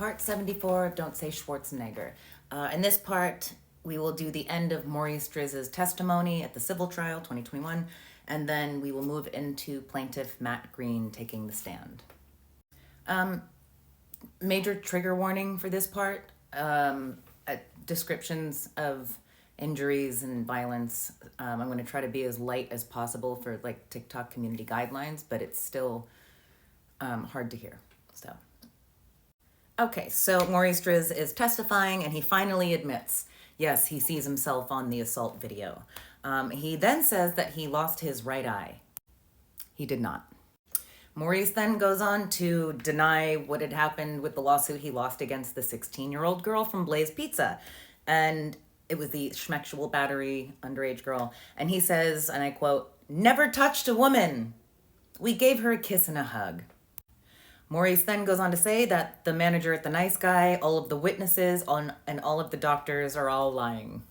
Part 74 of Don't Say Schwarzenegger. In this part, we will do the end of Maurice Driz's testimony at the civil trial, 2021, and then we will move into plaintiff Matt Greene taking the stand. Major trigger warning for this part. Descriptions of injuries and violence. I'm going to try to be as light as possible for like TikTok community guidelines, but it's still hard to hear. So, okay, so Maurice Driz is testifying and he finally admits, yes, he sees himself on the assault video. He then says that he lost his right eye. He did not. Maurice then goes on to deny what had happened with the lawsuit he lost against the 16-year-old girl from Blaze Pizza. And it was the schmexual battery underage girl. And he says, and I quote, "Never touched a woman. We gave her a kiss and a hug." Maurice then goes on to say that the manager at the Nice Guy, all of the witnesses, and all of the doctors are all lying.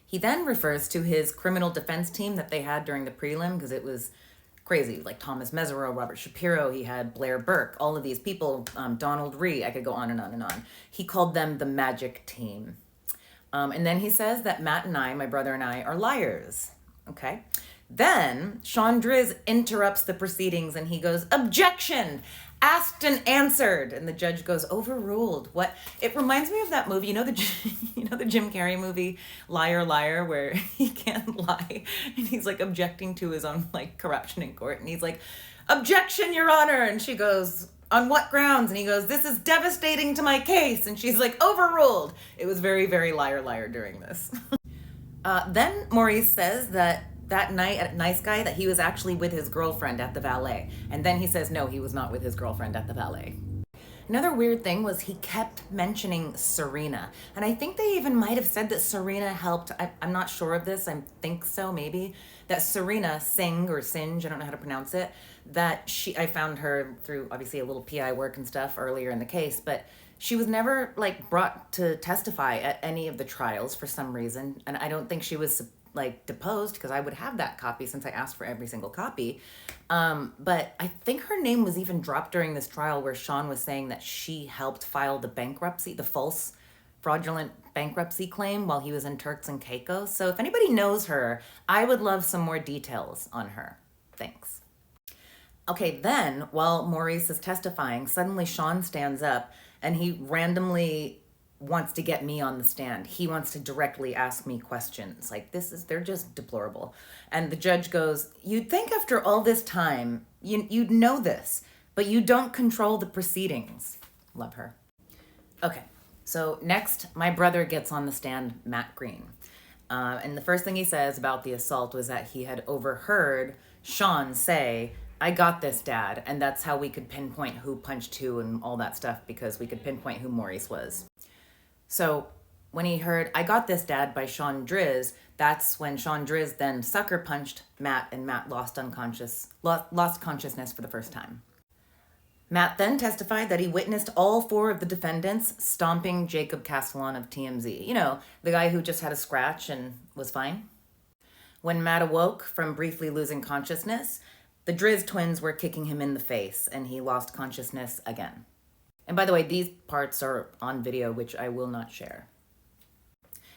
He then refers to his criminal defense team that they had during the prelim, because it was crazy, like Thomas Mesereau, Robert Shapiro, he had Blair Burke, all of these people, Donald Rhee, I could go on and on and on. He called them the magic team. And then he says that Matt and I, my brother and I, are liars. Okay. Then Shawn Driz interrupts the proceedings and he goes, "Objection! Asked and answered." And the judge goes, "Overruled." What? It reminds me of that movie, you know the Jim Carrey movie, Liar, Liar, where he can't lie and he's like objecting to his own like corruption in court. And he's like, "Objection, Your Honor." And she goes, "On what grounds?" And he goes, "This is devastating to my case." And she's like, "Overruled." It was very, very liar, liar during this. Then Maurice says that night at Nice Guy that he was actually with his girlfriend at the valet. And then he says, no, he was not with his girlfriend at the valet. Another weird thing was he kept mentioning Serena. And I think they even might have said that Serena helped. I'm not sure of this. I think so, maybe. That Serena Singh or Singe, I don't know how to pronounce it, that I found her through obviously a little PI work and stuff earlier in the case, but she was never like brought to testify at any of the trials for some reason. And I don't think she was like deposed, because I would have that copy since I asked for every single copy. But I think her name was even dropped during this trial where Shawn was saying that she helped file the bankruptcy, the false fraudulent bankruptcy claim while he was in Turks and Caicos. So if anybody knows her, I would love some more details on her. Thanks. Okay, then while Maurice is testifying, suddenly Shawn stands up and he randomly wants to get me on the stand. He wants to directly ask me questions. Like, they're just deplorable. And the judge goes, "You'd think after all this time, you'd know this, but you don't control the proceedings." Love her. Okay, so next, my brother gets on the stand, Matt Greene. And the first thing he says about the assault was that he had overheard Shawn say, "I got this, Dad." And that's how we could pinpoint who punched who and all that stuff, because we could pinpoint who Maurice was. So when he heard, "I got this, Dad," by Shawn Driz, that's when Shawn Driz then sucker punched Matt, and Matt lost consciousness for the first time. Matt then testified that he witnessed all four of the defendants stomping Jacob Castillon of TMZ. You know, the guy who just had a scratch and was fine. When Matt awoke from briefly losing consciousness, the Driz twins were kicking him in the face and he lost consciousness again. And by the way, these parts are on video, which I will not share.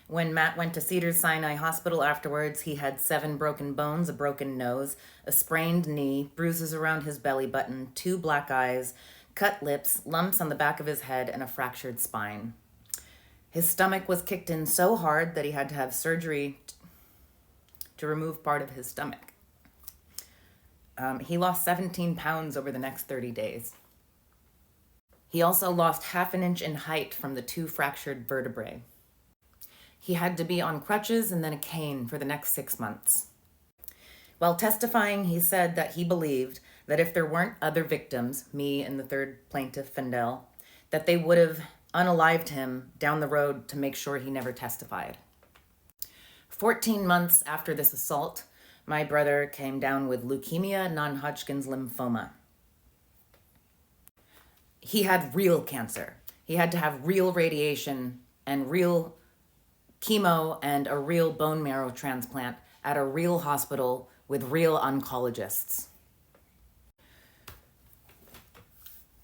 When Matt went to Cedars-Sinai Hospital afterwards, he had 7 broken bones, a broken nose, a sprained knee, bruises around his belly button, 2 black eyes, cut lips, lumps on the back of his head, and a fractured spine. His stomach was kicked in so hard that he had to have surgery to remove part of his stomach. He lost 17 pounds over the next 30 days. He also lost half an inch in height from the 2 fractured vertebrae. He had to be on crutches and then a cane for the next 6 months. While testifying, he said that he believed that if there weren't other victims, me and the third plaintiff, Fendel, that they would have unalived him down the road to make sure he never testified. 14 months after this assault, my brother came down with leukemia, non-Hodgkin's lymphoma. He had real cancer. He had to have real radiation and real chemo and a real bone marrow transplant at a real hospital with real oncologists.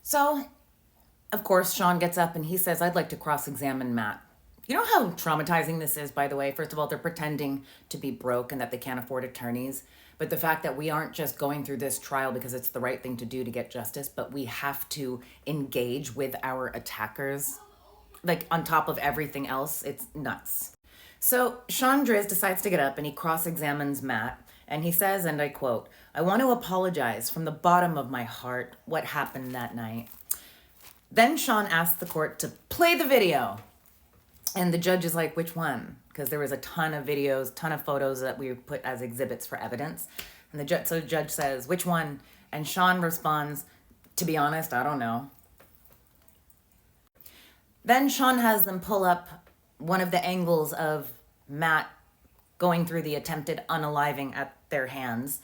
So Of course, Shawn gets up and he says, I'd like to cross-examine Matt. You know how traumatizing this is, by the way? First of all, they're pretending to be broke and that they can't afford attorneys. But the fact that we aren't just going through this trial because it's the right thing to do to get justice, but we have to engage with our attackers, like on top of everything else, it's nuts. So Shawn Driz decides to get up and he cross-examines Matt. And he says, and I quote, I want to apologize from the bottom of my heart what happened that night. Then Shawn asks the court to play the video. And the judge is like, which one? Because there was a ton of videos, ton of photos that we put as exhibits for evidence. And the judge says, which one? And Shawn responds, to be honest, I don't know. Then Shawn has them pull up one of the angles of Matt going through the attempted unaliving at their hands.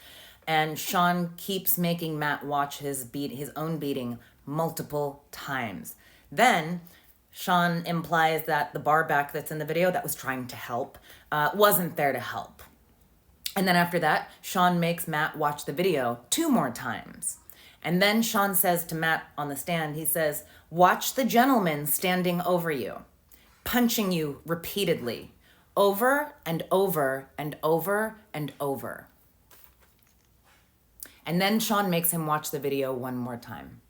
And Shawn keeps making Matt watch his own beating multiple times. Then Shawn implies that the bar back that's in the video that was trying to help wasn't there to help. And then after that, Shawn makes Matt watch the video 2 more times. And then Shawn says to Matt on the stand, he says, watch the gentleman standing over you, punching you repeatedly, over and over and over and over. And then Shawn makes him watch the video 1 more time.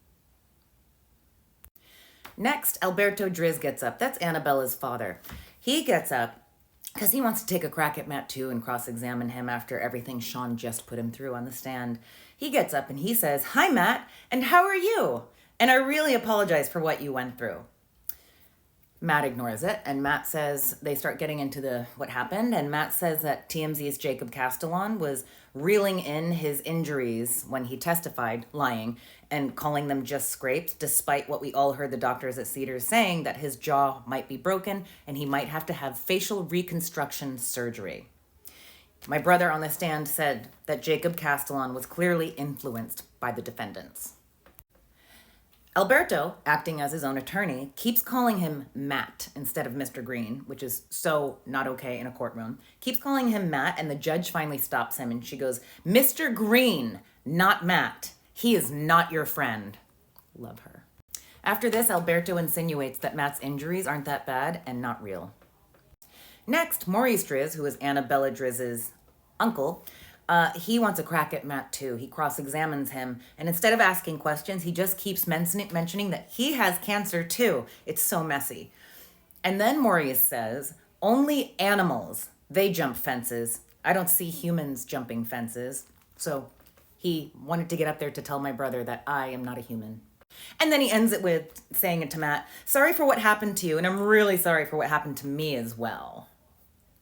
Next, Alberto Driz gets up. That's Annabella's father. He gets up because he wants to take a crack at Matt too and cross-examine him after everything Shawn just put him through on the stand. He gets up and he says, hi, Matt, and how are you? And I really apologize for what you went through. Matt ignores it, and Matt says, they start getting into what happened, and Matt says that TMZ's Jacob Castillon was reeling in his injuries when he testified, lying, and calling them just scrapes, despite what we all heard the doctors at Cedars saying that his jaw might be broken and he might have to have facial reconstruction surgery. My brother on the stand said that Jacob Castillon was clearly influenced by the defendants. Alberto, acting as his own attorney, keeps calling him Matt instead of Mr. Greene, which is so not okay in a courtroom. Keeps calling him Matt, and the judge finally stops him, and she goes, Mr. Greene, not Matt. He is not your friend. Love her. After this, Alberto insinuates that Matt's injuries aren't that bad and not real. Next, Maurice Driz, who is Annabella Driz's uncle, he wants a crack at Matt too. He cross-examines him, and instead of asking questions, he just keeps mentioning that he has cancer too. It's so messy. And then Maurice says, only animals, they jump fences. I don't see humans jumping fences. So he wanted to get up there to tell my brother that I am not a human. And then he ends it with saying it to Matt, sorry for what happened to you, and I'm really sorry for what happened to me as well.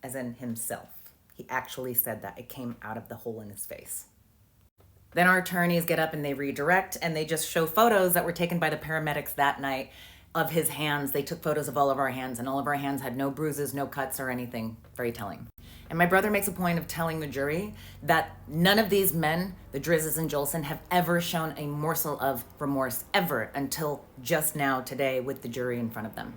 As in himself. He actually said that. It came out of the hole in his face. Then our attorneys get up and they redirect, and they just show photos that were taken by the paramedics that night of his hands. They took photos of all of our hands, and all of our hands had no bruises, no cuts or anything. Very telling. And my brother makes a point of telling the jury that none of these men, the Drizes and Jolson, have ever shown a morsel of remorse ever until just now today with the jury in front of them.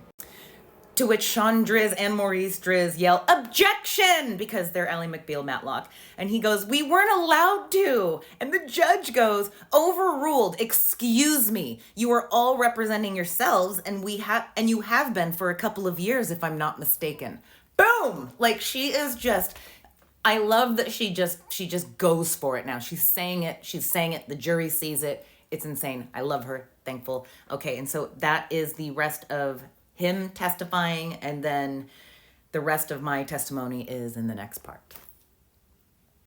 To which Shawn Driz and Maurice Driz yell, objection, because they're Ally McBeal Matlock. And he goes, we weren't allowed to. And the judge goes, overruled, excuse me. You are all representing yourselves, and you have been for a couple of years, if I'm not mistaken. Boom! Like, she is just, I love that she just goes for it now. She's saying it, the jury sees it. It's insane. I love her, thankful. Okay, and so that is the rest of him testifying, and then the rest of my testimony is in the next part.